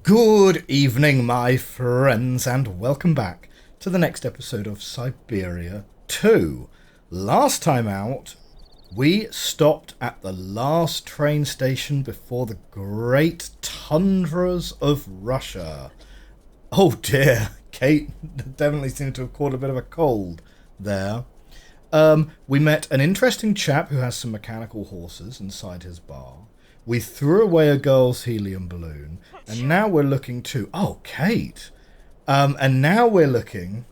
Good evening, my friends, and welcome back to the next episode of Syberia 2. Last time out, we stopped at the last train station before the great tundras of Russia. Oh dear, Kate definitely seemed to have caught a bit of a cold there. We met an interesting chap who has some mechanical horses inside his bar. We threw away a girl's helium balloon, and now we're looking to... Oh, Kate! And now we're looking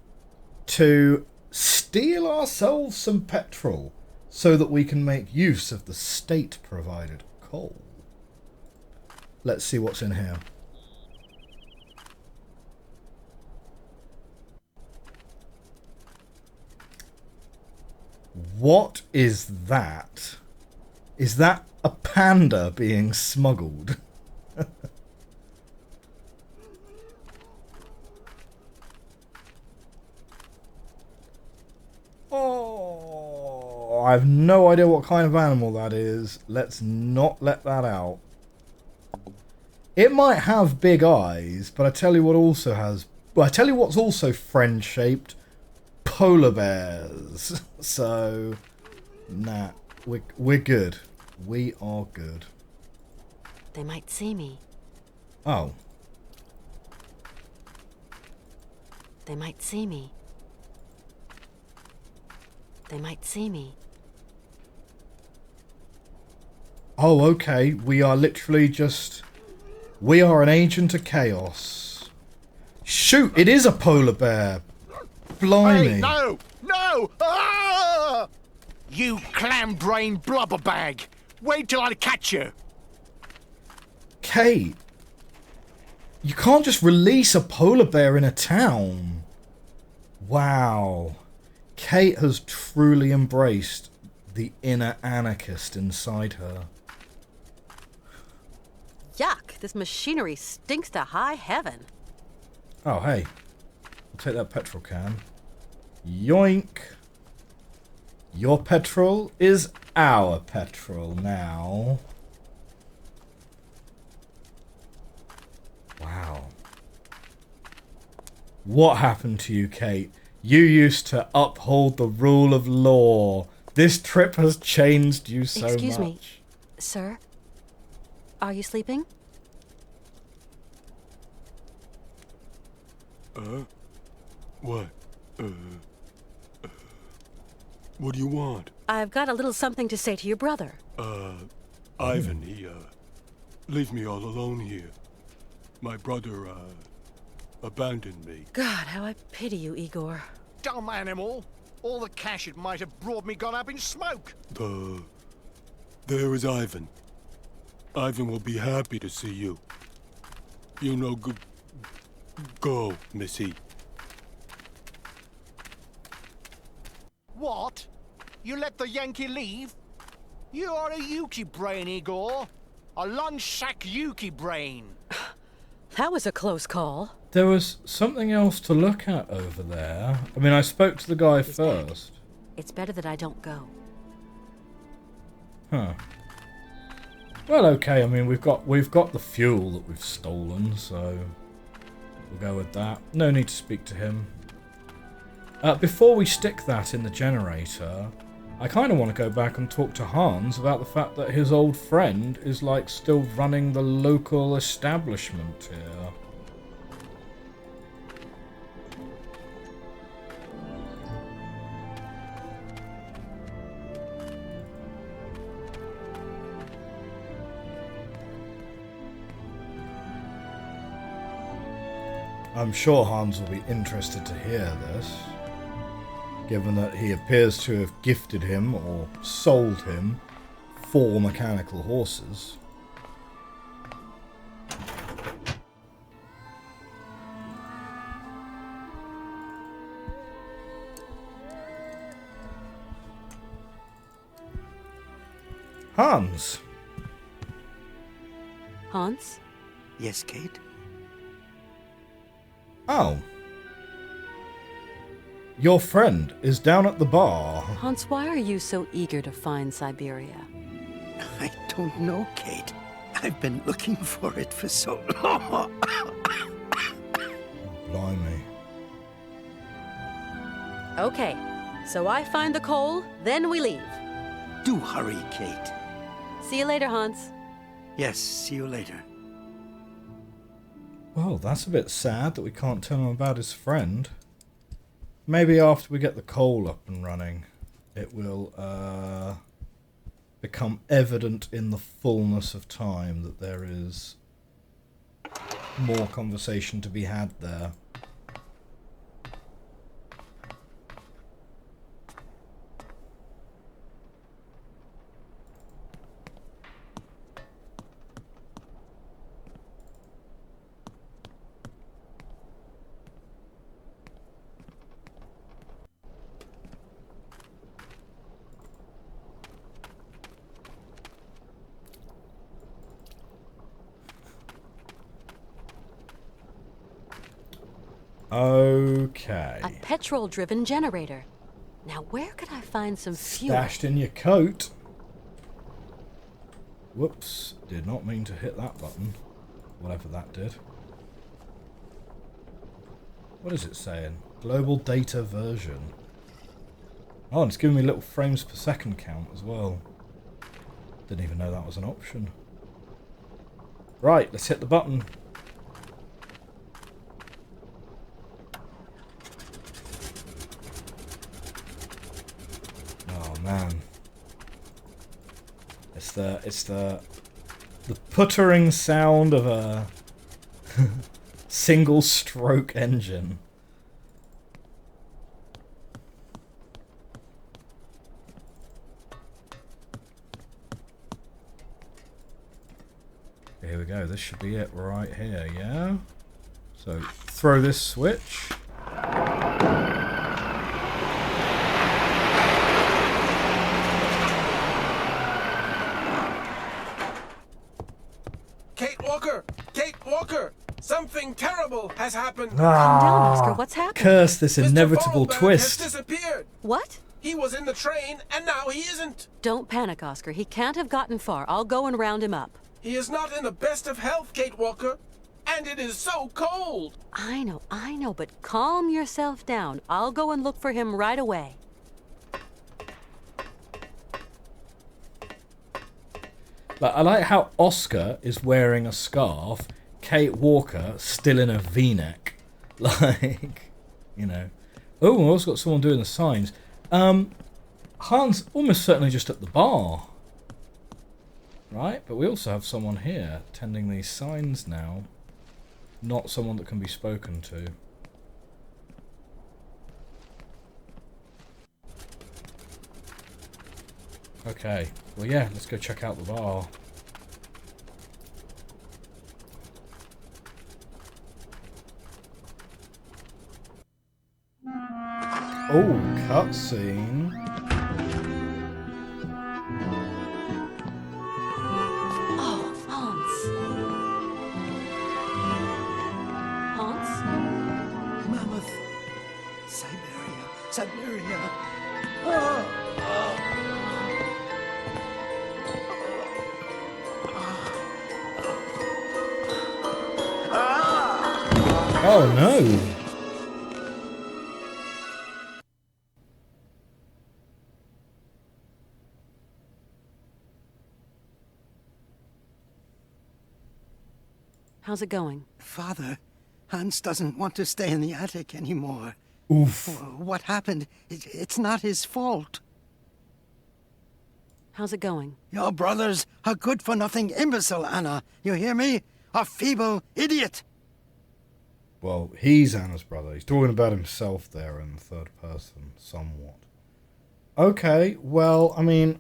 to steal ourselves some petrol so that we can make use of the state-provided coal. Let's see what's in here. What is that? Is that a panda being smuggled? Oh, I have no idea what kind of animal that is. Let's not let that out. It might have big eyes, but I tell you what also has... Well, I tell you what's also friend-shaped. Polar bears. So, nah, we're good. We are good. They might see me. Oh. They might see me. They might see me. Oh, okay. We are literally just... We are an agent of chaos. Shoot, it is a polar bear. Blimey. Hey, no! No! Ah! You clam-brain blubber bag! Wait till I catch you! Kate, you can't just release a polar bear in a town. Wow. Kate has truly embraced the inner anarchist inside her. Yuck, this machinery stinks to high heaven. Oh, hey. I'll take that petrol can. Yoink. Your petrol is our petrol now. Wow. What happened to you, Kate? You used to uphold the rule of law. This trip has changed you so much. Excuse me, sir. Are you sleeping? What? What do you want? I've got a little something to say to your brother. Ivan, he, leave me all alone here. My brother, abandoned me. God, how I pity you, Igor. Dumb animal! All the cash it might have brought me gone up in smoke! There is Ivan. Ivan will be happy to see you. You know, go, Missy. What? You let the Yankee leave? You are a Yuki brain, Igor. A lunch sack Yuki brain. That was a close call. There was something else to look at over there. I mean, I spoke to the guy first. It's better that I don't go. Huh. Well, okay. I mean, we've got the fuel that we've stolen, so we'll go with that. No need to speak to him. Before we stick that in the generator, I kind of want to go back and talk to Hans about the fact that his old friend is, like, still running the local establishment here. I'm sure Hans will be interested to hear this, given that he appears to have gifted him or sold him 4 mechanical horses. Hans! Hans? Yes, Kate? Oh. Your friend is down at the bar. Hans, why are you so eager to find Syberia? I don't know, Kate. I've been looking for it for so long. Okay, so I find the coal, then we leave. Do hurry, Kate. See you later, Hans. Yes, see you later. Well, that's a bit sad that we can't tell him about his friend. Maybe after we get the coal up and running, it will become evident in the fullness of time that there is more conversation to be had there. Okay. A petrol-driven generator. Now, where could I find some fuel? Stashed in your coat. Whoops. Did not mean to hit that button. Whatever that did. What is it saying? Global data version. Oh, and it's giving me little frames per second count as well. Didn't even know that was an option. Right, let's hit the button. Man, it's the puttering sound of a single stroke engine. Here we go. This should be it right here. Yeah. So throw this switch. Something terrible has happened. Calm down, Oscar. What's happened? Curse this inevitable Mr. Voralberg twist. has disappeared. What? He was in the train, and now he isn't. Don't panic, Oscar. He can't have gotten far. I'll go and round him up. He is not in the best of health, Kate Walker. And it is so cold. I know, but calm yourself down. I'll go and look for him right away. I like how Oscar is wearing a scarf, Kate Walker still in a V-neck. Like, you know. Oh, we've also got someone doing the signs. Hans almost certainly just at the bar. Right? But we also have someone here tending these signs now. Not someone that can be spoken to. Okay. Well, yeah, let's go check out the bar. Oh, cutscene. Oh, Hans. Hans? Mammoth. Syberia. Oh no! How's it going? Father, Hans doesn't want to stay in the attic anymore. Oof. What happened? It's not his fault. How's it going? Your brother's a good-for-nothing imbecile, Anna. You hear me? A feeble idiot. Well, he's Anna's brother. He's talking about himself there in the third person, somewhat. Okay, well, I mean...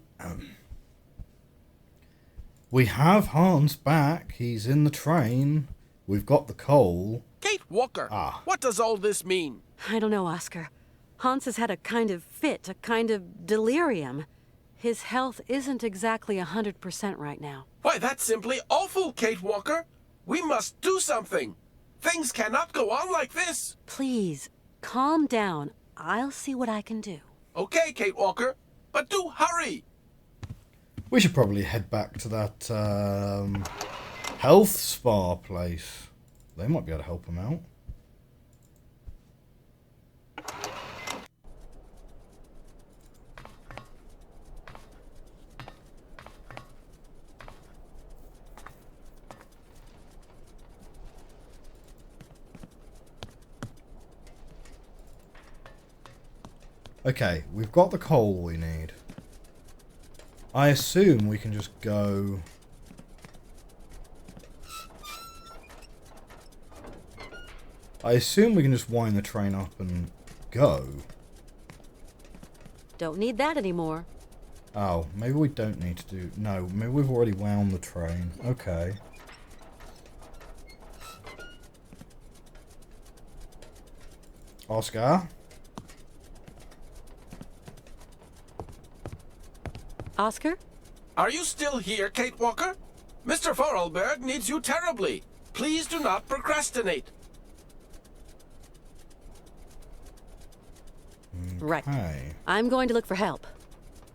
we have Hans back. He's in the train. We've got the coal. Kate Walker, what does all this mean? I don't know, Oscar. Hans has had a kind of fit, a kind of delirium. His health isn't exactly 100% right now. Why, that's simply awful, Kate Walker. We must do something. Things cannot go on like this. Please, calm down. I'll see what I can do. Okay, Kate Walker, but do hurry. We should probably head back to that health spa place. They might be able to help him out. Okay, we've got the coal we need. I assume we can just go... I assume we can just wind the train up and go. Don't need that anymore. Oh, maybe we don't need to do... No, maybe we've already wound the train. Okay. Oscar? Oscar? Are you still here, Kate Walker? Mr. Voralberg needs you terribly. Please do not procrastinate. Right. Hey. I'm going to look for help.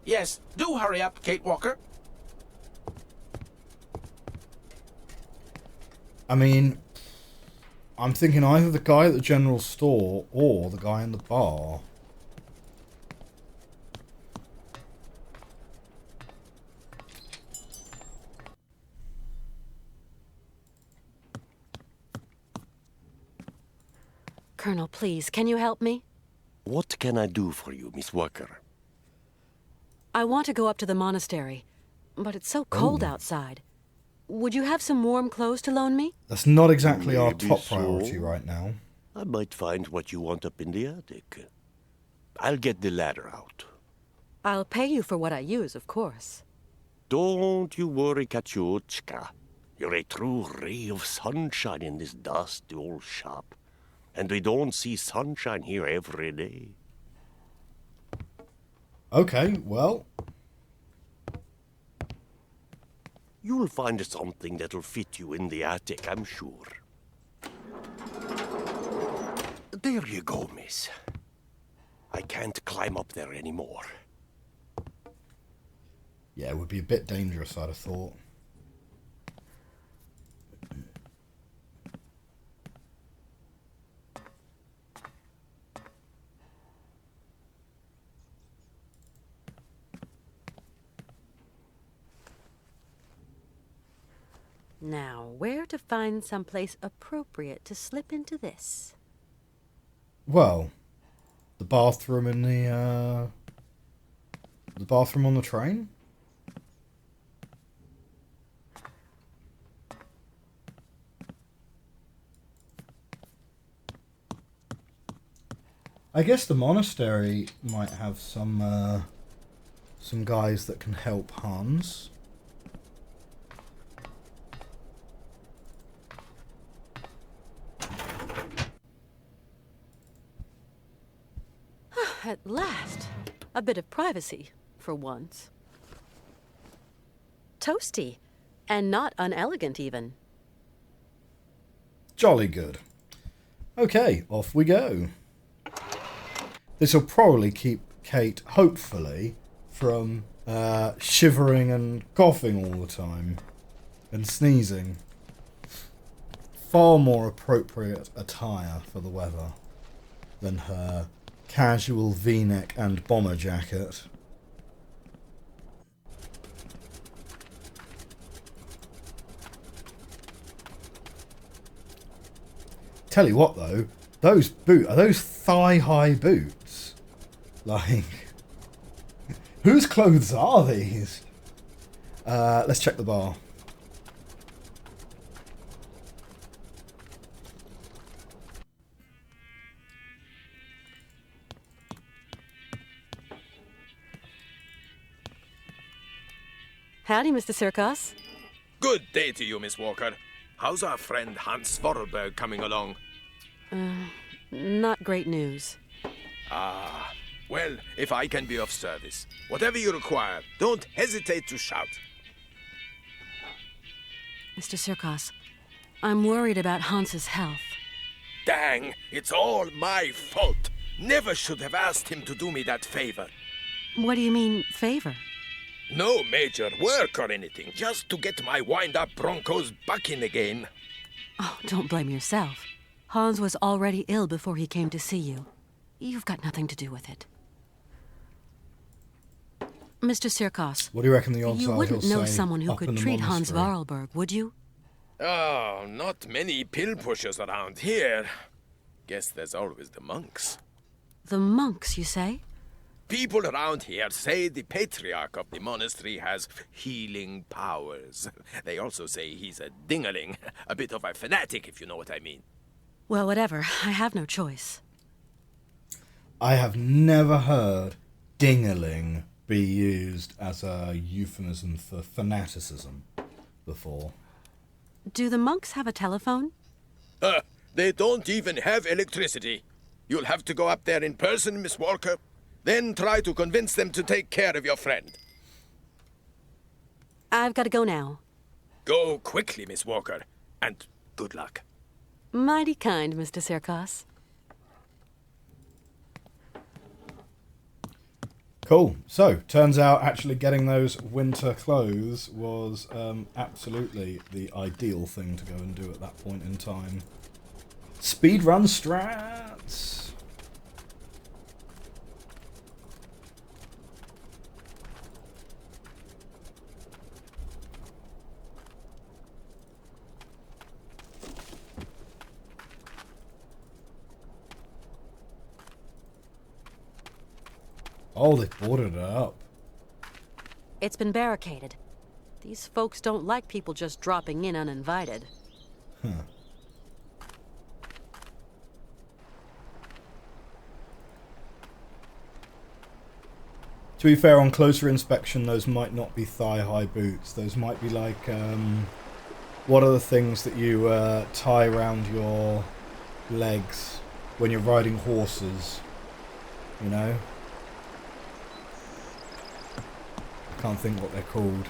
Yes, do hurry up, Kate Walker. I mean, I'm thinking either the guy at the general store or the guy in the bar. Colonel, please, can you help me? What can I do for you, Miss Walker? I want to go up to the monastery, but it's so cold outside. Would you have some warm clothes to loan me? That's not exactly our Maybe top so. priority right now. I might find what you want up in the attic. I'll get the ladder out. I'll pay you for what I use, of course. Don't you worry, Kachuchka. You're a true ray of sunshine in this dusty old shop. And we don't see sunshine here every day. Okay, well... You'll find something that'll fit you in the attic, I'm sure. There you go, miss. I can't climb up there anymore. Yeah, it would be a bit dangerous, I'd have thought. Now, where to find someplace appropriate to slip into this? Well, the bathroom in the bathroom on the train? I guess the monastery might have some guys that can help Hans. At last, a bit of privacy, for once. Toasty, and not unelegant even. Jolly good. Okay, off we go. This will probably keep Kate, hopefully, from shivering and coughing all the time. And sneezing. Far more appropriate attire for the weather than her casual V-neck and bomber jacket. Tell you what though, those thigh-high boots? Like, whose clothes are these? Let's check the bar. Howdy, Mr. Sirkos. Good day to you, Miss Walker. How's our friend Hans Voralberg coming along? Not great news. Ah, well, if I can be of service, whatever you require, don't hesitate to shout. Mr. Sirkos, I'm worried about Hans's health. Dang, it's all my fault. Never should have asked him to do me that favor. What do you mean, favor? No major work or anything, just to get my wind-up Broncos bucking again. Oh, don't blame yourself. Hans was already ill before he came to see you. You've got nothing to do with it. Mr. Sirkos, What do you reckon the odds you are wouldn't he'll know say someone who up in could the treat Hans monastery? Voralberg, would you? Oh, not many pill pushers around here. Guess there's always the monks. The monks, you say? People around here say the patriarch of the monastery has healing powers. They also say he's a dingaling, a bit of a fanatic, if you know what I mean. Well, whatever. I have no choice. I have never heard dingaling be used as a euphemism for fanaticism before. Do the monks have a telephone? They don't even have electricity. You'll have to go up there in person, Miss Walker. Then try to convince them to take care of your friend. I've got to go now. Go quickly, Miss Walker, and good luck. Mighty kind, Mr. Sirkos. Cool. So, turns out actually getting those winter clothes was absolutely the ideal thing to go and do at that point in time. Speedrun strats! Oh, they boarded it up. It's been barricaded. These folks don't like people just dropping in uninvited. Huh. To be fair, on closer inspection, those might not be thigh-high boots. Those might be like, what are the things that you tie around your legs when you're riding horses? You know? I can't think what they're called.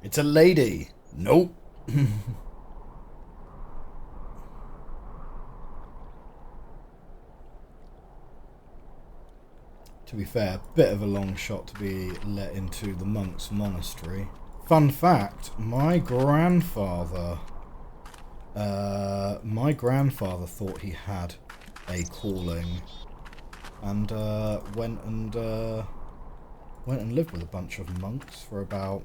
It's a lady. Nope. To be fair, a bit of a long shot to be let into the monks' monastery. Fun fact, my grandfather thought he had a calling and went and lived with a bunch of monks for about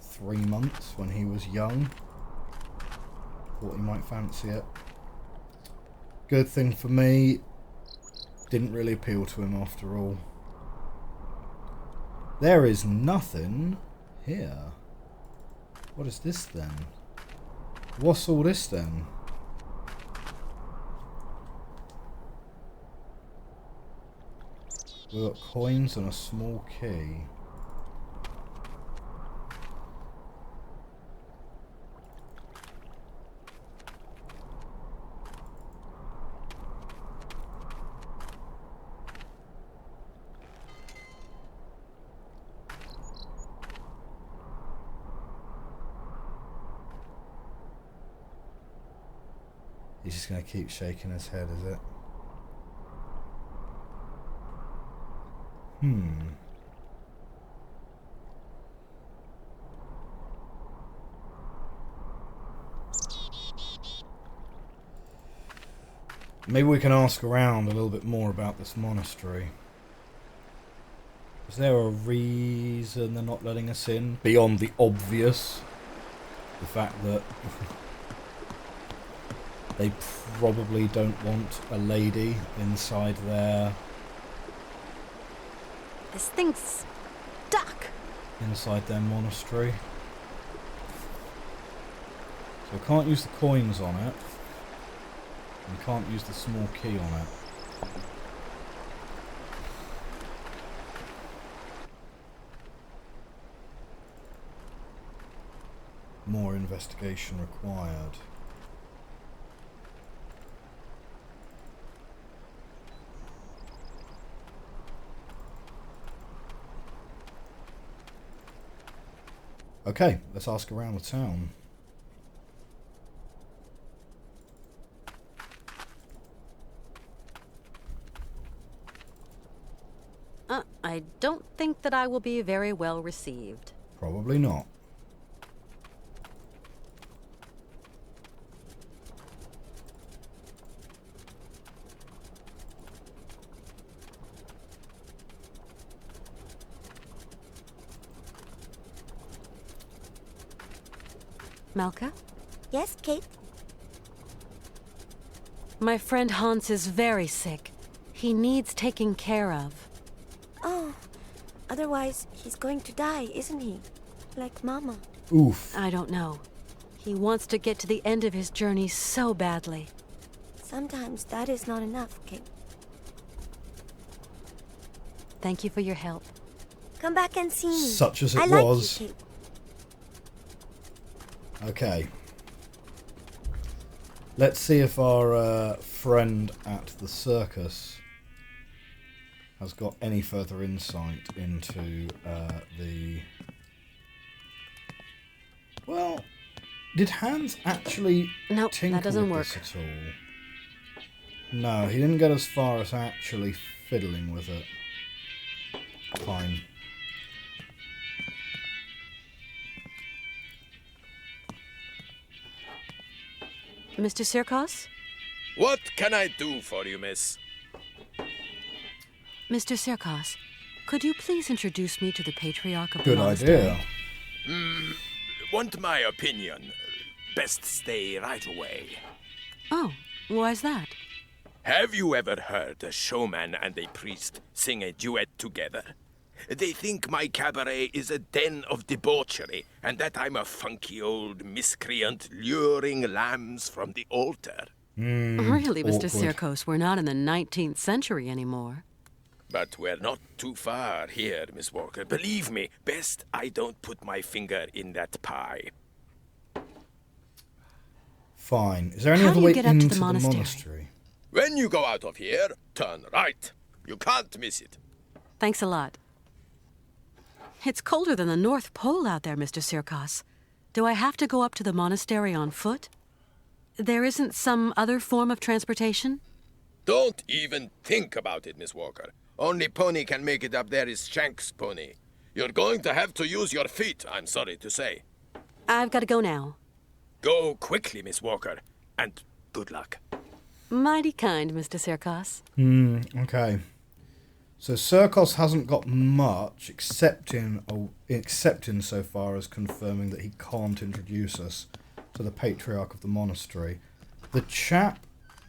3 months when he was young. Thought he might fancy it. Good thing for me, didn't really appeal to him after all. There is nothing here. What is this then? What's all this then? We've got coins and a small key. He's just going to keep shaking his head, is it? Maybe we can ask around a little bit more about this monastery. Is there a reason they're not letting us in? Beyond the obvious. The fact that they probably don't want a lady inside there. This thing's stuck. Inside their monastery. So I can't use the coins on it. And can't use the small key on it. More investigation required. Okay, let's ask around the town. I don't think that I will be very well received. Probably not. Malka? Yes, Kate? My friend Hans is very sick. He needs taking care of. Oh, otherwise he's going to die, isn't he? Like Mama. Oof. I don't know. He wants to get to the end of his journey so badly. Sometimes that is not enough, Kate. Thank you for your help. Come back and see me. Such as it I like was. you, Kate. Okay. Let's see if our friend at the circus has got any further insight into the... Well, did Hans actually Nope, tinker that doesn't with work. this at all? No, he didn't get as far as actually fiddling with it. Fine. Mr. Sirkos? What can I do for you, miss? Mr. Sirkos, could you please introduce me to the Patriarch of Good the Monastery? idea. Want my opinion? Best stay right away. Oh, why's that? Have you ever heard a showman and a priest sing a duet together? They think my cabaret is a den of debauchery, and that I'm a funky old miscreant luring lambs from the altar. Really, Mr. awkward. Sirkos, we're not in the 19th century anymore. But we're not too far here, Miss Walker. Believe me, best I don't put my finger in that pie. Fine. Is there any How other do you way get up to into the monastery? When you go out of here, turn right. You can't miss it. Thanks a lot. It's colder than the North Pole out there, Mr. Sirkos. Do I have to go up to the monastery on foot? There isn't some other form of transportation? Don't even think about it, Miss Walker. Only pony can make it up there is Shank's pony. You're going to have to use your feet, I'm sorry to say. I've got to go now. Go quickly, Miss Walker, and good luck. Mighty kind, Mr. Sirkos. Okay. So Sirkos hasn't got much, except in so far as confirming that he can't introduce us to the Patriarch of the Monastery. The chap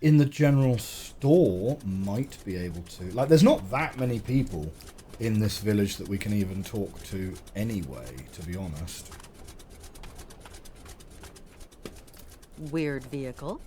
in the general store might be able to. Like, there's not that many people in this village that we can even talk to anyway, to be honest. Weird vehicle.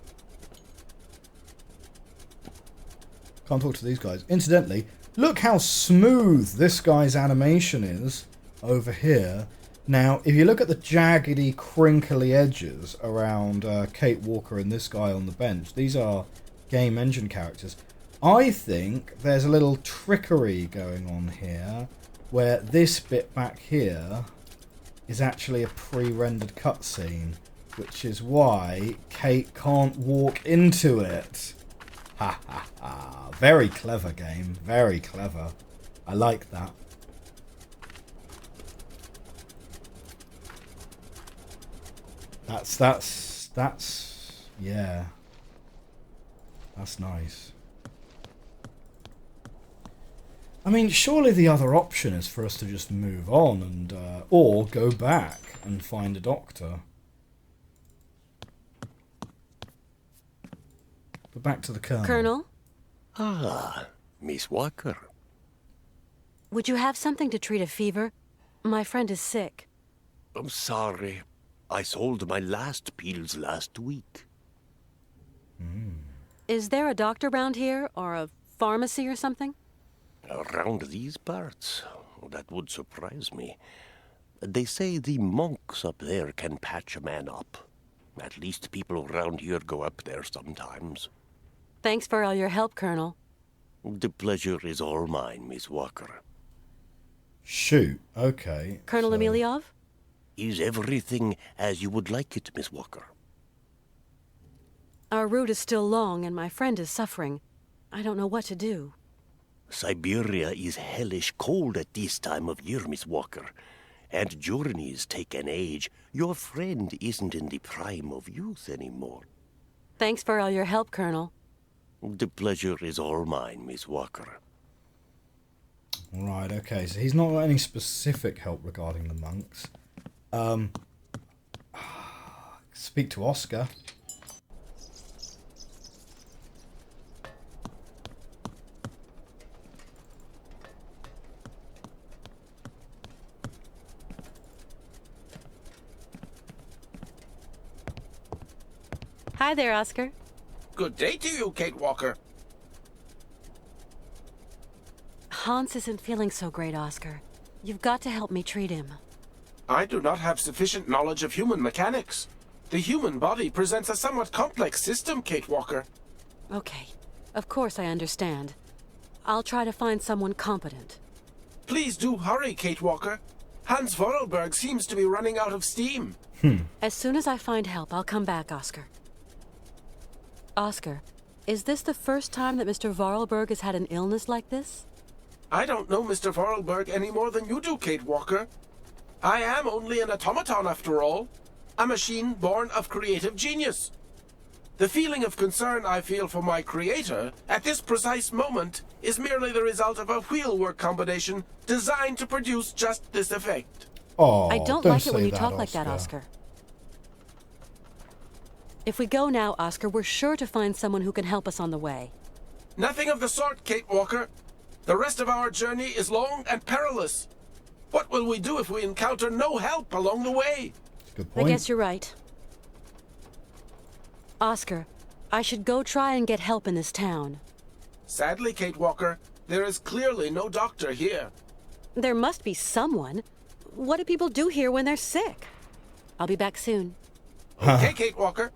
Can't talk to these guys. Incidentally, look how smooth this guy's animation is over here. Now, if you look at the jaggedy, crinkly edges around Kate Walker and this guy on the bench, these are game engine characters. I think there's a little trickery going on here, where this bit back here is actually a pre-rendered cutscene, which is why Kate can't walk into it. Ha ha ha. Very clever game. Very clever. I like that. Yeah. That's nice. I mean, surely the other option is for us to just move on and, or go back and find a doctor. But back to the Colonel. Colonel, Ah, Miss Walker. would you have something to treat a fever? My friend is sick. I'm sorry. I sold my last pills last week. Is there a doctor around here, or a pharmacy or something? Around these parts? That would surprise me. They say the monks up there can patch a man up. At least people around here go up there sometimes. Thanks for all your help, Colonel. The pleasure is all mine, Miss Walker. Shoot. Okay. Colonel so- Emiliov? Is everything as you would like it, Miss Walker? Our route is still long, and my friend is suffering. I don't know what to do. Syberia is hellish cold at this time of year, Miss Walker. And journeys take an age. Your friend isn't in the prime of youth anymore. Thanks for all your help, Colonel. The pleasure is all mine, Miss Walker. Right, okay. So he's not got any specific help regarding the monks. Speak to Oscar. Hi there, Oscar. Good day to you, Kate Walker. Hans isn't feeling so great, Oscar. You've got to help me treat him. I do not have sufficient knowledge of human mechanics. The human body presents a somewhat complex system, Kate Walker. Okay. Of course I understand. I'll try to find someone competent. Please do hurry, Kate Walker. Hans Voralberg seems to be running out of steam. As soon as I find help, I'll come back, Oscar. Oscar, is this the first time that Mr. Voralberg has had an illness like this? I don't know Mr. Voralberg any more than you do, Kate Walker. I am only an automaton after all. A machine born of creative genius. The feeling of concern I feel for my creator at this precise moment is merely the result of a wheelwork combination designed to produce just this effect. Oh, I don't like it when you talk like that, Oscar. If we go now, Oscar, we're sure to find someone who can help us on the way. Nothing of the sort, Kate Walker. The rest of our journey is long and perilous. What will we do if we encounter no help along the way? Good point. I guess you're right. Oscar, I should go try and get help in this town. Sadly, Kate Walker, there is clearly no doctor here. There must be someone. What do people do here when they're sick? I'll be back soon. Okay, Kate Walker.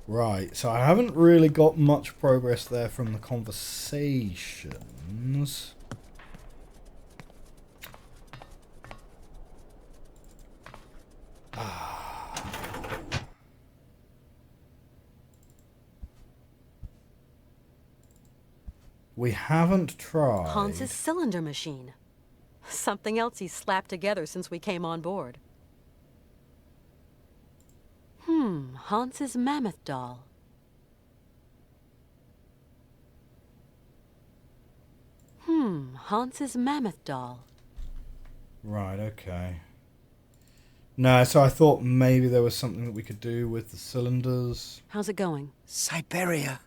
Right, so I haven't really got much progress there from the conversations. We haven't tried. Hans's cylinder machine. Something else he's slapped together since we came on board. Hans's mammoth doll. Hans's mammoth doll. Right, okay. No, so I thought maybe there was something that we could do with the cylinders. How's it going? Syberia.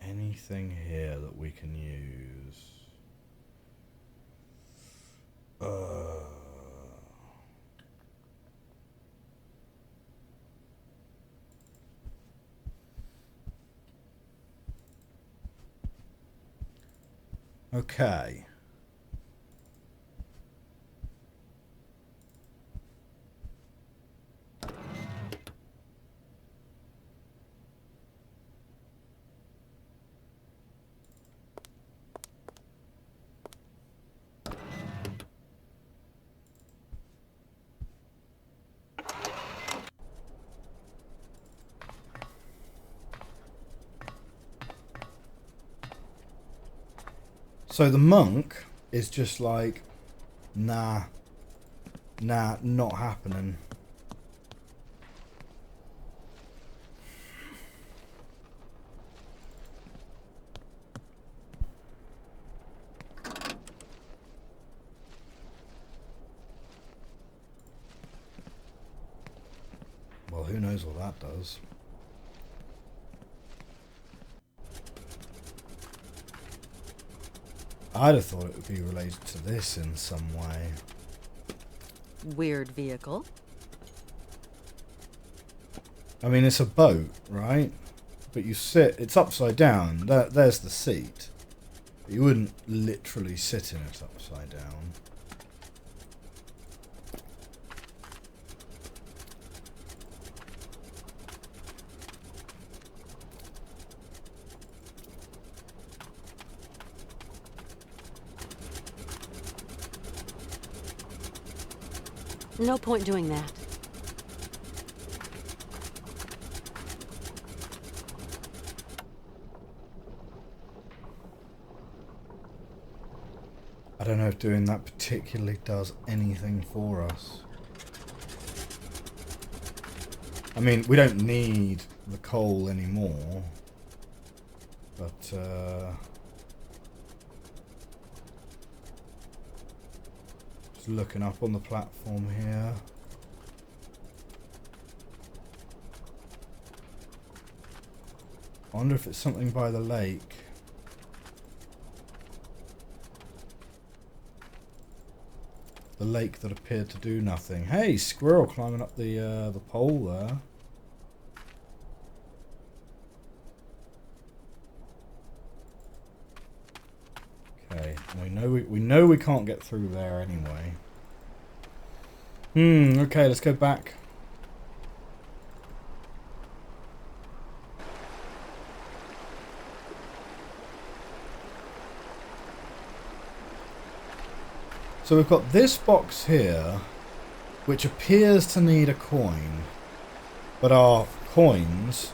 Anything here that we can use? Okay. So the monk is just like, nah, not happening. Well, who knows what that does. I'd have thought it would be related to this in some way. Weird vehicle. I mean, it's a boat, right? But you sit, it's upside down. There's the seat. You wouldn't literally sit in it upside down. No point doing that. I don't know if doing that particularly does anything for us. I mean, we don't need the coal anymore. But, just looking up on the platform here. I wonder if it's something by the lake. The lake that appeared to do nothing. Hey, squirrel climbing up the pole there. Okay, we know we can't get through there anyway. Okay, let's go back. So we've got this box here, which appears to need a coin, but our coins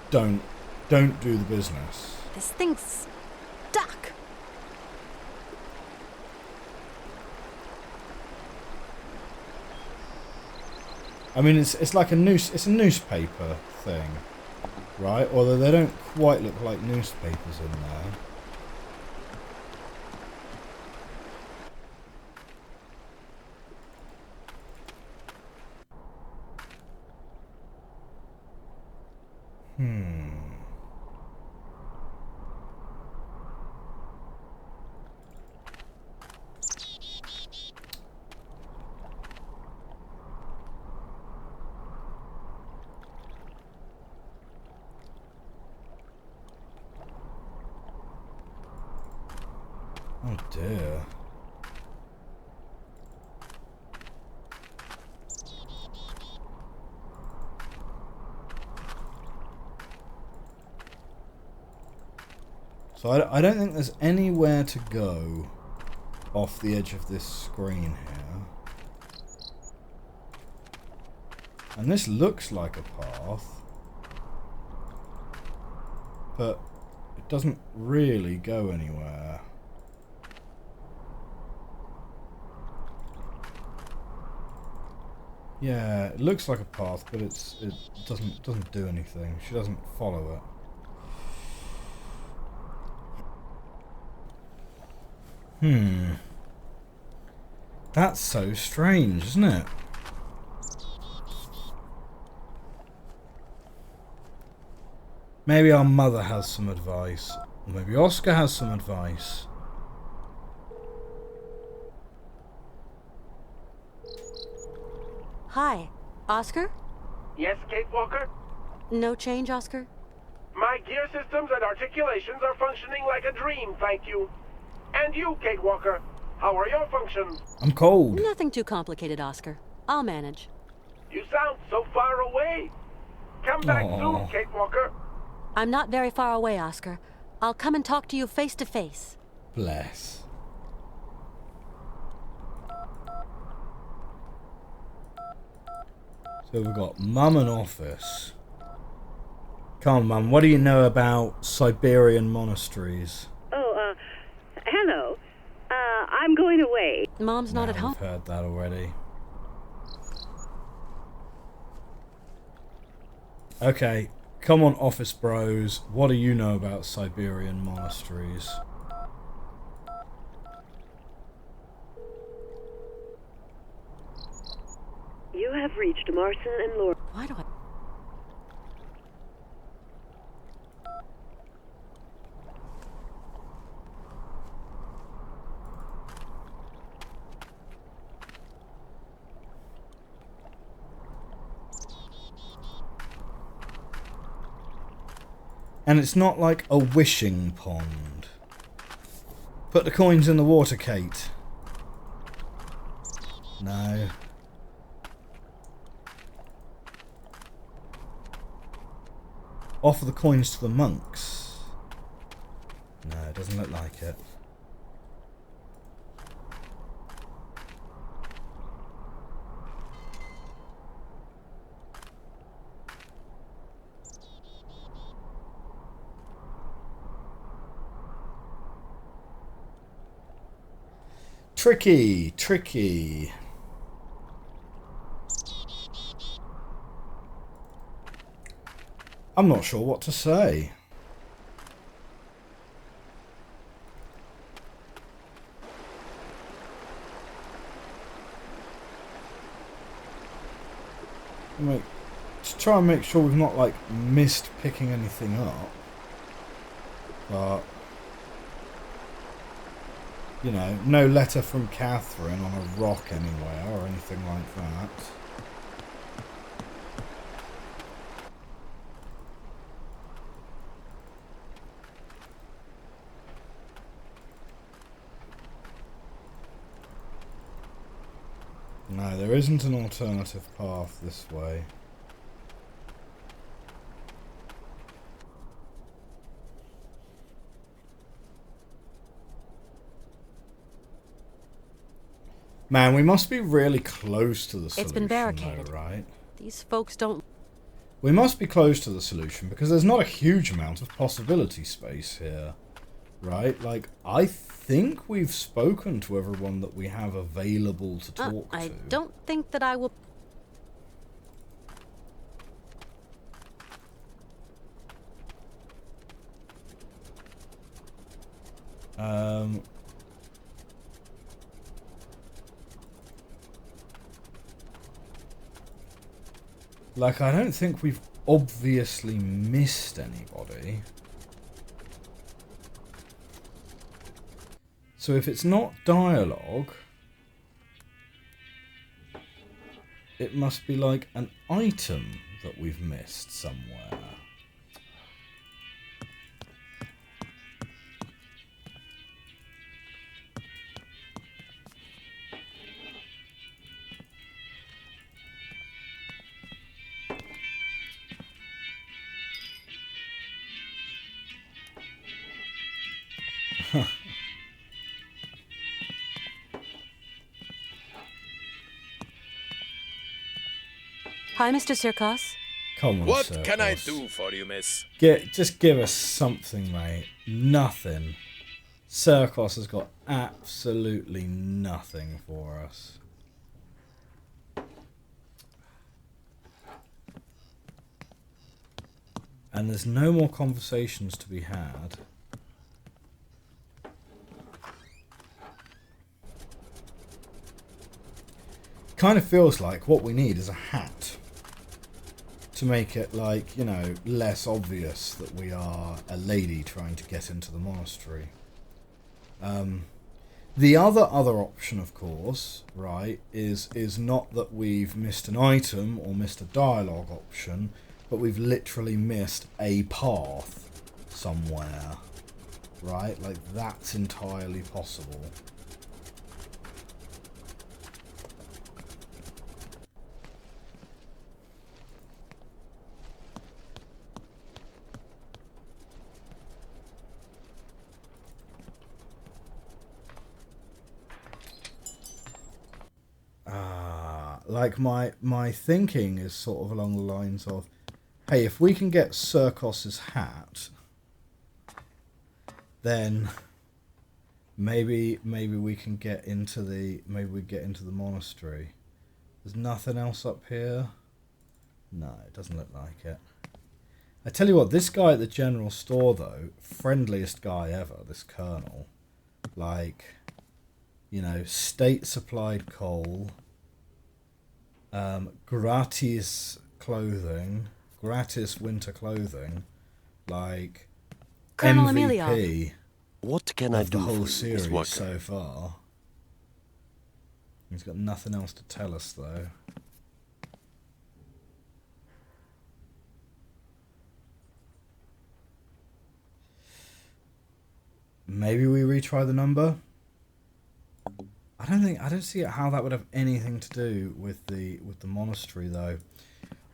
don't do the business. This thing's stuck. I mean, it's like a newspaper thing, right? Although they don't quite look like newspapers in there. Oh dear. So I don't think there's anywhere to go off the edge of this screen here. And this looks like a path, but it doesn't really go anywhere. Yeah, it looks like a path, but it doesn't do anything. She doesn't follow it. That's so strange, isn't it? Maybe our mother has some advice. Maybe Oscar has some advice. Hi, Oscar? Yes, Kate Walker? No change, Oscar? My gear systems and articulations are functioning like a dream, thank you. And you, Kate Walker, how are your functions? I'm cold. Nothing too complicated, Oscar. I'll manage. You sound so far away. Come back soon, Kate Walker. I'm not very far away, Oscar. I'll come and talk to you face to face. Bless. So we've got Mum and Office. Come on, Mum, what do you know about Siberian monasteries? Hello. I'm going away. Mom's not at home. I've heard that already. Okay, come on, Office Bros. What do you know about Siberian monasteries? You have reached Marson and Laura. Why do I... And it's not like a wishing pond. Put the coins in the water, Kate. No. Offer the coins to the monks. No, it doesn't look like it. Tricky, tricky. I'm not sure what to say. To try and make sure we've not, like, missed picking anything up. But, you know, no letter from Catherine on a rock anywhere or anything like that. No, there isn't an alternative path this way. Man, we must be really close to the solution. It's been barricaded. Though, right? These folks don't... We must be close to the solution because there's not a huge amount of possibility space here. Right? Like, I think we've spoken to everyone that we have available to talk to. I don't think that I will... Like, I don't think we've obviously missed anybody. So if it's not dialogue, it must be like an item that we've missed somewhere. Hi, Mr. Sirkos. Come on, What Sirkos. can I do for you, miss? Just give us something, mate. Nothing. Sirkos has got absolutely nothing for us. And there's no more conversations to be had. Kind of feels like what we need is a hat. To make it, like, you know, less obvious that we are a lady trying to get into the monastery. The other option, of course, right, is not that we've missed an item or missed a dialogue option, but we've literally missed a path somewhere, right? Like, that's entirely possible. Like, my thinking is sort of along the lines of, hey, if we can get Sirkos's hat, then maybe we can get into the monastery. There's nothing else up here. No, it doesn't look like it. I tell you what, this guy at the general store though, friendliest guy ever. This colonel, like, you know, state supplied coal. Gratis clothing, gratis winter clothing, like Colonel MVP Emilio. What can I of do the whole for you, series Miss Walker? so far. He's got nothing else to tell us though. Maybe we retry the number. I don't see how that would have anything to do with the monastery though.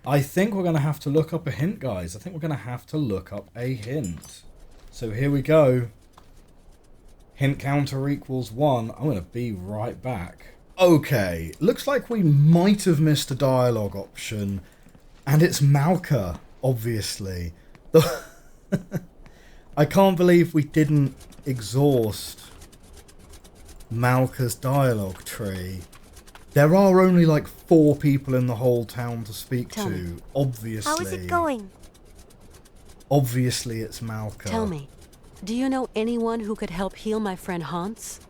I think we're going to have to look up a hint, guys. I think we're going to have to look up a hint. So here we go. Hint counter equals 1. I'm going to be right back. Okay, looks like we might have missed a dialogue option. And it's Malka, obviously. I can't believe we didn't exhaust Malka's dialogue tree. There are only like 4 people in the whole town to speak Tell to, me, obviously. how is it going? Obviously it's Malka. Tell me, do you know anyone who could help heal my friend Hans?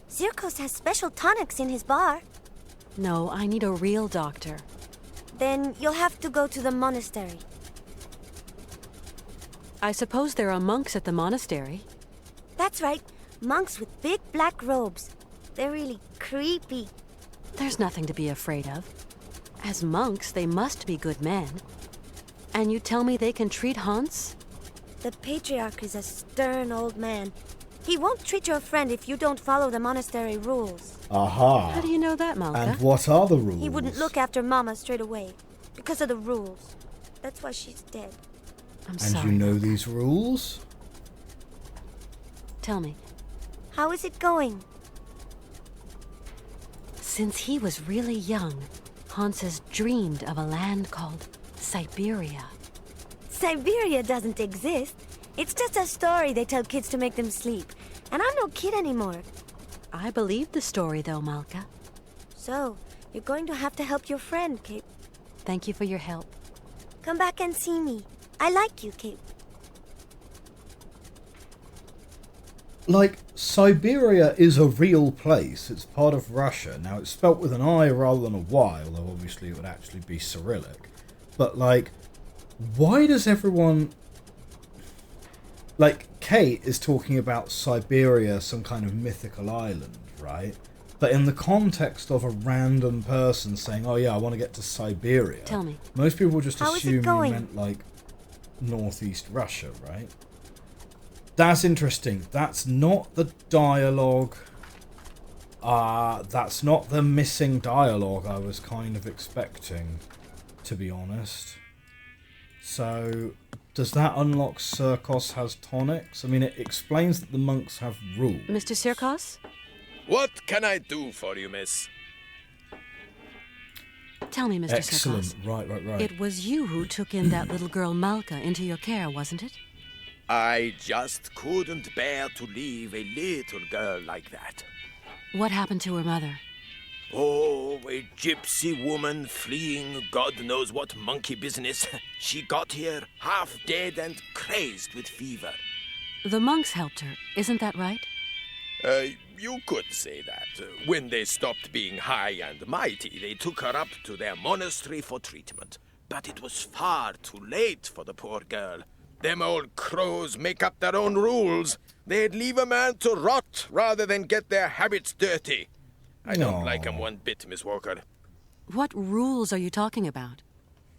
Zirkos has special tonics in his bar. No, I need a real doctor. Then you'll have to go to the monastery. I suppose there are monks at the monastery. That's right. Monks with big black robes. They're really creepy. There's nothing to be afraid of. As monks, they must be good men. And you tell me they can treat Hans? The patriarch is a stern old man. He won't treat your friend if you don't follow the monastery rules. Aha. How do you know that, Malka? And what are the rules? He wouldn't look after Mama straight away because of the rules. That's why she's dead. I'm and sorry. you know these rules? Tell me. How is it going? Since he was really young, Hans has dreamed of a land called Syberia. Syberia doesn't exist. It's just a story they tell kids to make them sleep. And I'm no kid anymore. I believe the story, though, Malka. So, you're going to have to help your friend, Kate. Thank you for your help. Come back and see me. I like you, Kate. Like, Syberia is a real place. It's part of Russia. Now, it's spelt with an I rather than a Y, although obviously it would actually be Cyrillic. But, like, why does everyone... Like, Kate is talking about Syberia, some kind of mythical island, right? But in the context of a random person saying, oh yeah, I want to get to Syberia... Tell me. Most people just How is it assume you going? meant, like, northeast Russia, right? That's interesting. That's not the dialogue. That's not the missing dialogue I was kind of expecting, to be honest. So, does that unlock Syrkos has tonics? I mean, it explains that the monks have rules. Mr. Syrkos? What can I do for you, miss? Tell me, Mr. Excellent. Syrkos. Right. It was you who took in that little girl Malka into your care, wasn't it? I just couldn't bear to leave a little girl like that. What happened to her mother? Oh, a gypsy woman fleeing God knows what monkey business. She got here half dead and crazed with fever. The monks helped her, isn't that right? You could say that. When they stopped being high and mighty, they took her up to their monastery for treatment. But it was far too late for the poor girl. Them old crows make up their own rules. They'd leave a man to rot rather than get their habits dirty. I don't like 'em one bit, Miss Walker. What rules are you talking about?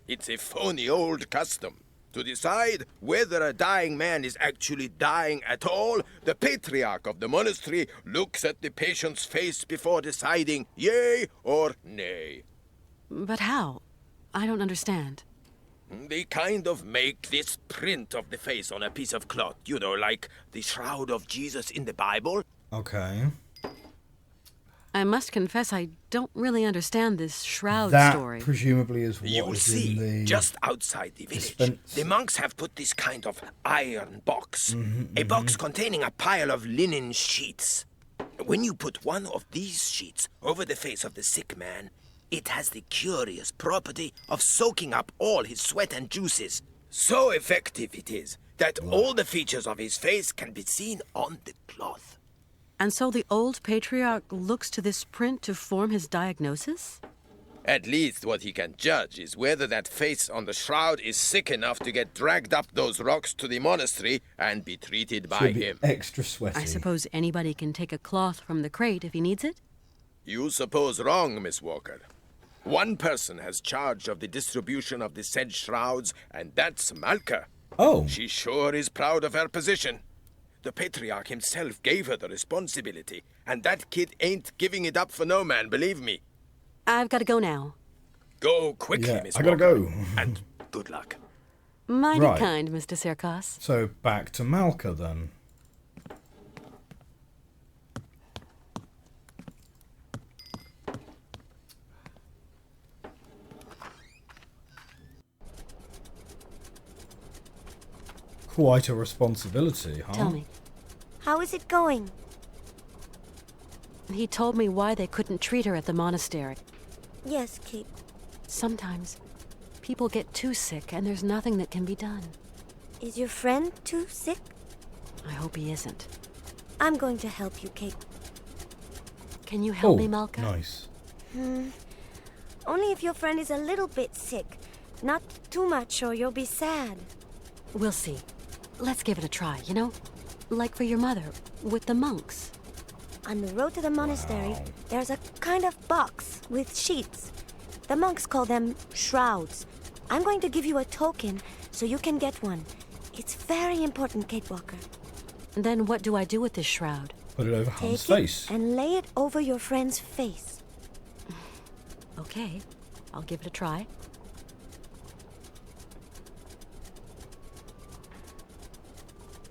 It's a phony old custom. To decide whether a dying man is actually dying at all, the patriarch of the monastery looks at the patient's face before deciding yea or nay. But how? I don't understand. They kind of make this print of the face on a piece of cloth, you know, like the shroud of Jesus in the Bible. Okay. I must confess I don't really understand this shroud That story. presumably is what You'll is see, in the... just outside the village, the monks have put this kind of iron box. A box containing a pile of linen sheets. When you put one of these sheets over the face of the sick man, it has the curious property of soaking up all his sweat and juices. So effective it is that all the features of his face can be seen on the cloth. And so the old patriarch looks to this print to form his diagnosis? At least what he can judge is whether that face on the shroud is sick enough to get dragged up those rocks to the monastery and be treated by Should be him. extra sweaty. I suppose anybody can take a cloth from the crate if he needs it? You suppose wrong, Miss Walker. One person has charge of the distribution of the said shrouds, and that's Malka. Oh. She sure is proud of her position. The patriarch himself gave her the responsibility, and that kid ain't giving it up for no man, believe me. I've got to go now. Go quickly, Miss I gotta Walker. go. And good luck. Mighty Right. kind, Mr. Syrkos. So back to Malka then. Quite a responsibility, huh? Tell me. How is it going? He told me why they couldn't treat her at the monastery. Yes, Kate. Sometimes people get too sick and there's nothing that can be done. Is your friend too sick? I hope he isn't. I'm going to help you, Kate. Can you help Oh, me, Malka? nice. Only if your friend is a little bit sick. Not too much or you'll be sad. We'll see. Let's give it a try, you know? Like for your mother, with the monks. On the road to the monastery, there's a kind of box with sheets. The monks call them shrouds. I'm going to give you a token so you can get one. It's very important, Kate Walker. Then what do I do with this shroud? Put it over Hans' Take face. it and lay it over your friend's face. Okay, I'll give it a try.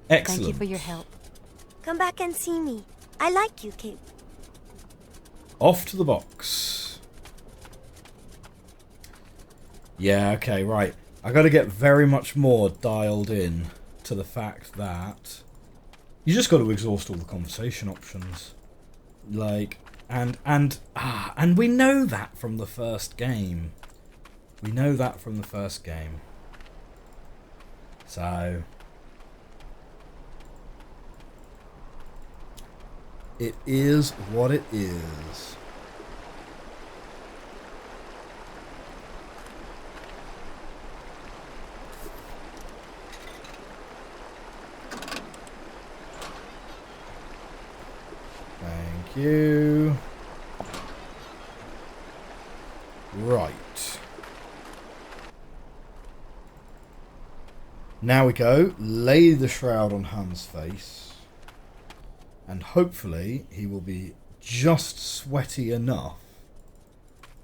Excellent. Thank you for your help. Come back and see me. I like you, Kate. Off to the box. Yeah, okay, right. I got to get very much more dialed in to the fact that you just got to exhaust all the conversation options. Like, and we know that from the first game. We know that from the first game. So it is what it is. Thank you. Right. Now we go. Lay the shroud on Hans' face. And hopefully he will be just sweaty enough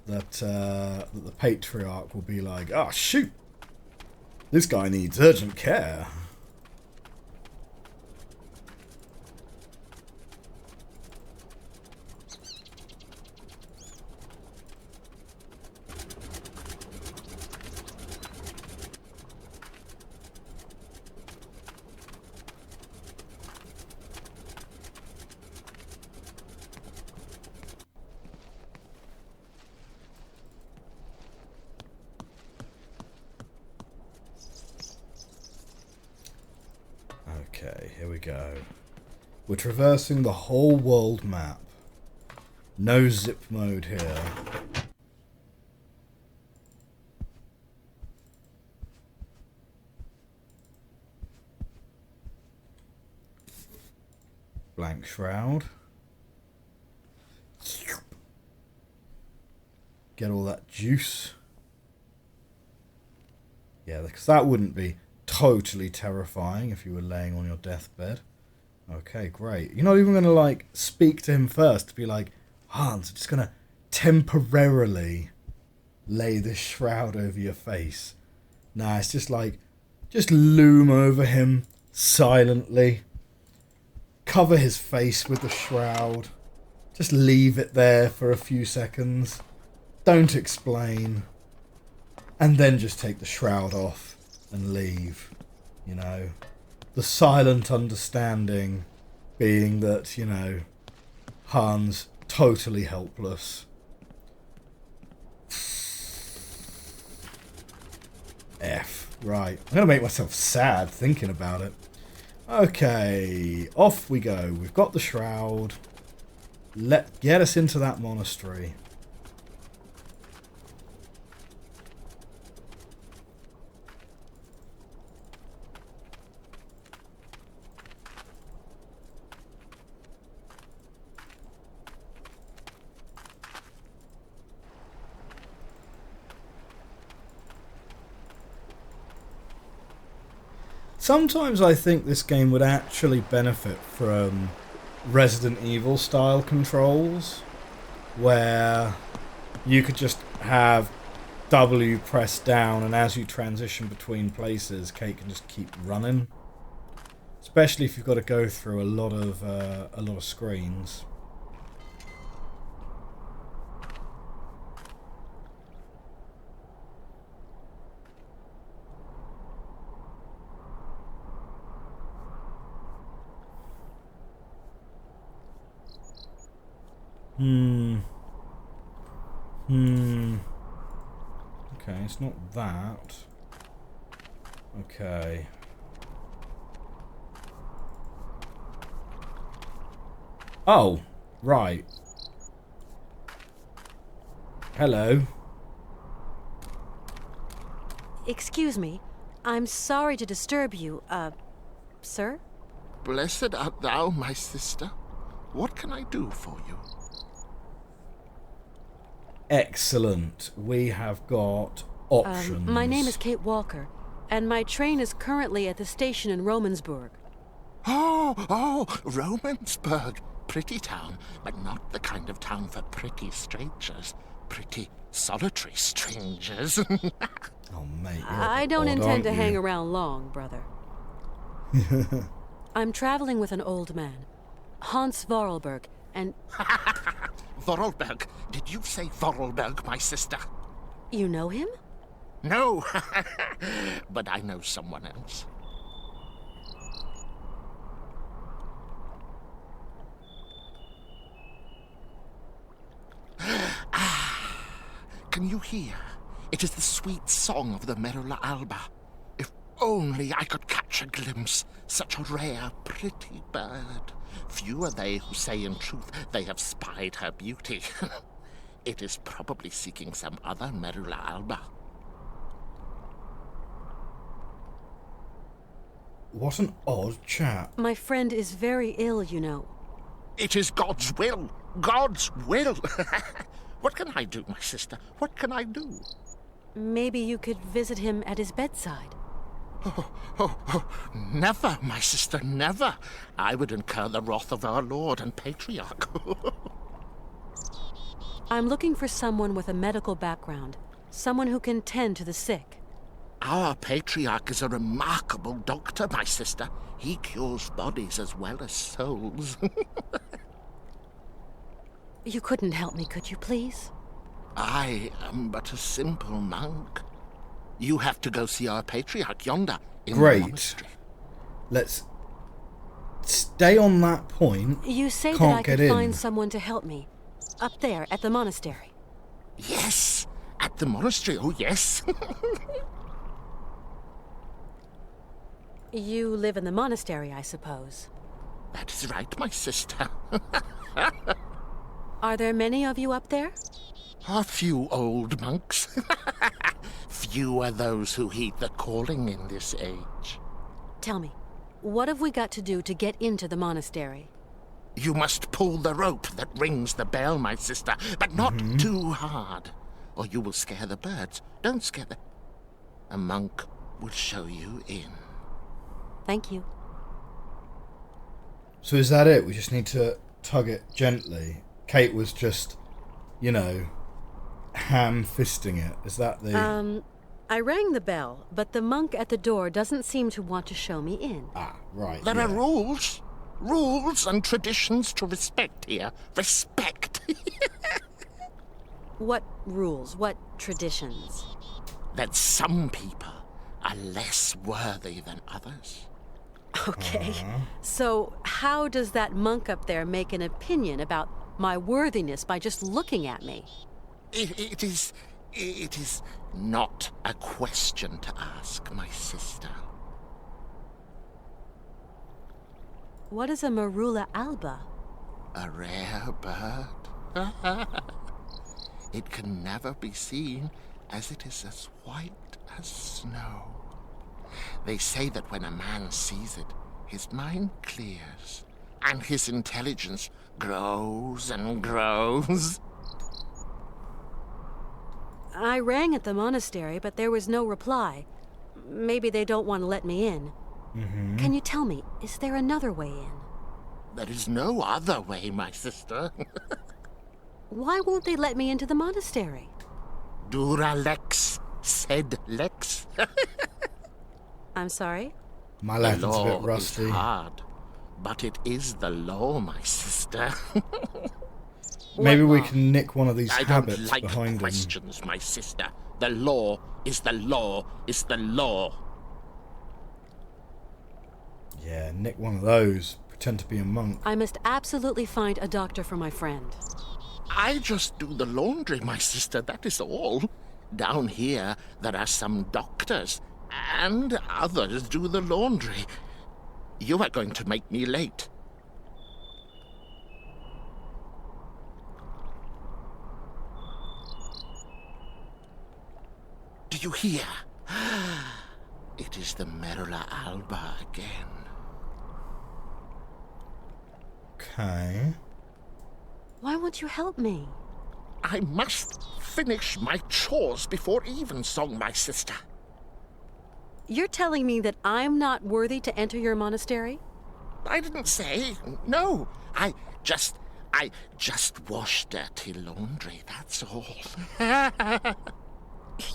that, that the patriarch will be like, "Ah, shoot! This guy needs urgent care." Okay, here we go. We're traversing the whole world map. No zip mode here. Blank shroud. Get all that juice. Yeah, because that wouldn't be totally terrifying if you were laying on your deathbed. Okay, great. You're not even going to, like, speak to him first to be like, "Hans, I'm just going to temporarily lay this shroud over your face." Nah, it's just like, just loom over him silently. Cover his face with the shroud. Just leave it there for a few seconds. Don't explain. And then just take the shroud off and leave, you know. The silent understanding being that, you know, Hans totally helpless. F. Right. I'm going to make myself sad thinking about it. Okay. Off we go. We've got the shroud. Get us into that monastery. Sometimes I think this game would actually benefit from Resident Evil style controls, where you could just have W pressed down, and as you transition between places, Kate can just keep running. Especially if you've got to go through a lot of screens. Okay, it's not that. Okay. Oh, right. Hello. Excuse me. I'm sorry to disturb you, sir? Blessed art thou, my sister. What can I do for you? Excellent. We have got options. My name is Kate Walker, and my train is currently at the station in Romansburg. Oh, Romansburg. Pretty town, but not the kind of town for pretty strangers. Pretty solitary strangers. Oh, mate. I don't intend to hang around long, brother. I'm traveling with an old man, Hans Voralberg, and... Voralberg? Did you say Voralberg, my sister? You know him? No, but I know someone else. Can you hear? It is the sweet song of the Merula alba. If only I could catch a glimpse, such a rare, pretty bird. Few are they who say in truth they have spied her beauty. It is probably seeking some other Merula alba. What an odd chap. My friend is very ill, you know. It is God's will. God's will. What can I do, my sister? What can I do? Maybe you could visit him at his bedside. Oh, never, my sister, never. I would incur the wrath of our Lord and Patriarch. I'm looking for someone with a medical background, someone who can tend to the sick. Our Patriarch is a remarkable doctor, my sister. He cures bodies as well as souls. You couldn't help me, could you, please? I am but a simple monk. You have to go see our Patriarch yonder in the monastery. Let's stay on that point. You say that I could find someone to help me. Up there, at the monastery. Yes, at the monastery, oh yes. You live in the monastery, I suppose. That is right, my sister. Are there many of you up there? A few old monks. Few are those who heed the calling in this age. Tell me, what have we got to do to get into the monastery? You must pull the rope that rings the bell, my sister, but not too hard, or you will scare the birds. Don't scare them. A monk will show you in. Thank you. So is that it? We just need to tug it gently. Kate was just, you know, ham-fisting it. Is that the... I rang the bell, but the monk at the door doesn't seem to want to show me in. Ah, right. There are rules. Rules and traditions to respect here. Respect. What rules? What traditions? That some people are less worthy than others. Okay. So how does that monk up there make an opinion about my worthiness by just looking at me? It is not a question to ask, my sister. What is a Merula alba? A rare bird. It can never be seen, as it is as white as snow. They say that when a man sees it, his mind clears, and his intelligence grows and grows. I rang at the monastery, but there was no reply. Maybe they don't want to let me in. Can you tell me, is there another way in? There is no other way, my sister. Why won't they let me into the monastery? Dura lex, sed lex. I'm sorry? My Latin's a bit rusty. Is hard, but it is the law, my sister. Maybe we can nick one of these I habits don't like behind questions, my sister. The law is the law is the law. Yeah, nick one of those. Pretend to be a monk. I must absolutely find a doctor for my friend. I just do the laundry, my sister, that is all. Down here, there are some doctors, and others do the laundry. You are going to make me late. do you hear? It is the Merula alba again. Okay. Why won't you help me? I must finish my chores before evensong, my sister. You're telling me that I'm not worthy to enter your monastery? I didn't say. No. I just wash dirty laundry, that's all.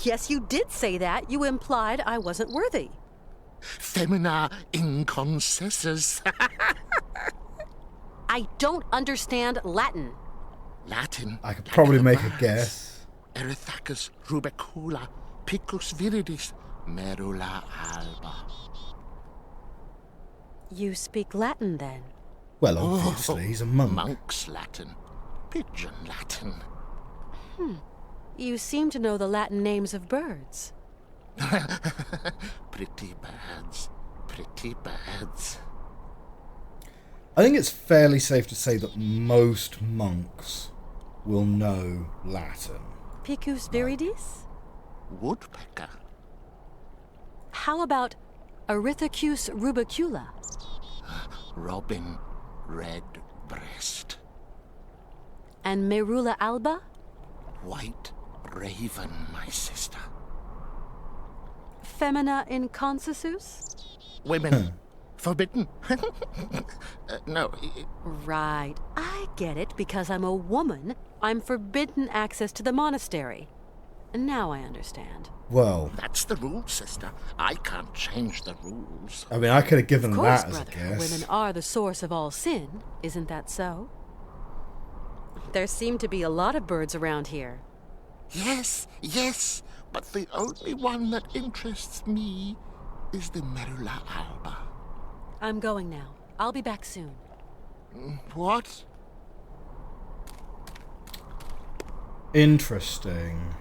Yes, you did say that. You implied I wasn't worthy. Femina inconcessus. I don't understand Latin. Latin. I could probably make a guess. Erythacus rubecula, picus viridis, merula alba. You speak Latin, then? Well, obviously, he's a monk. Monk's Latin. Pigeon Latin. You seem to know the Latin names of birds. Pretty birds. Pretty birds. I think it's fairly safe to say that most monks will know Latin. Picus viridis? Woodpecker. How about Erythacus rubecula? Robin redbreast. And Merula alba? White raven, my sister. Femina inconcessus? Women. Forbidden. No. Right. I get it. Because I'm a woman, I'm forbidden access to the monastery. Now I understand. Well, That's the rule, sister. I can't change the rules. I mean, I could have given Of course, that as a brother. guess. Women are the source of all sin. Isn't that so? There seem to be a lot of birds around here. Yes, yes. But the only one that interests me is the Merula alba. I'm going now. I'll be back soon. What? Interesting.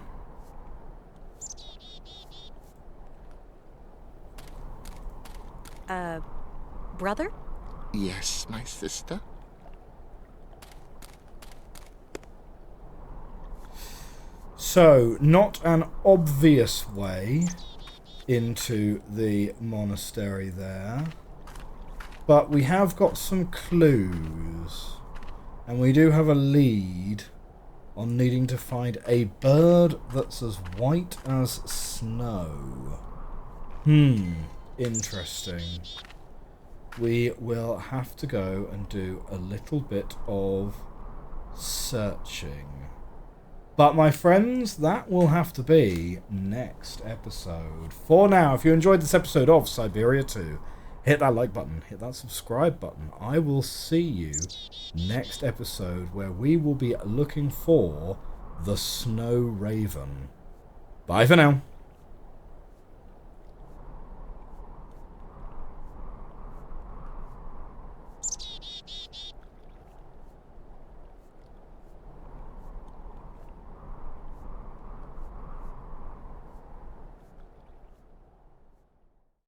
Brother? Yes, my sister. So, not an obvious way into the monastery there. But we have got some clues. And we do have a lead on needing to find a bird that's as white as snow. Interesting. We will have to go and do a little bit of searching. But my friends, that will have to be next episode. For now, if you enjoyed this episode of Syberia 2, hit that like button, hit that subscribe button. I will see you next episode where we will be looking for the Snow Raven. Bye for now.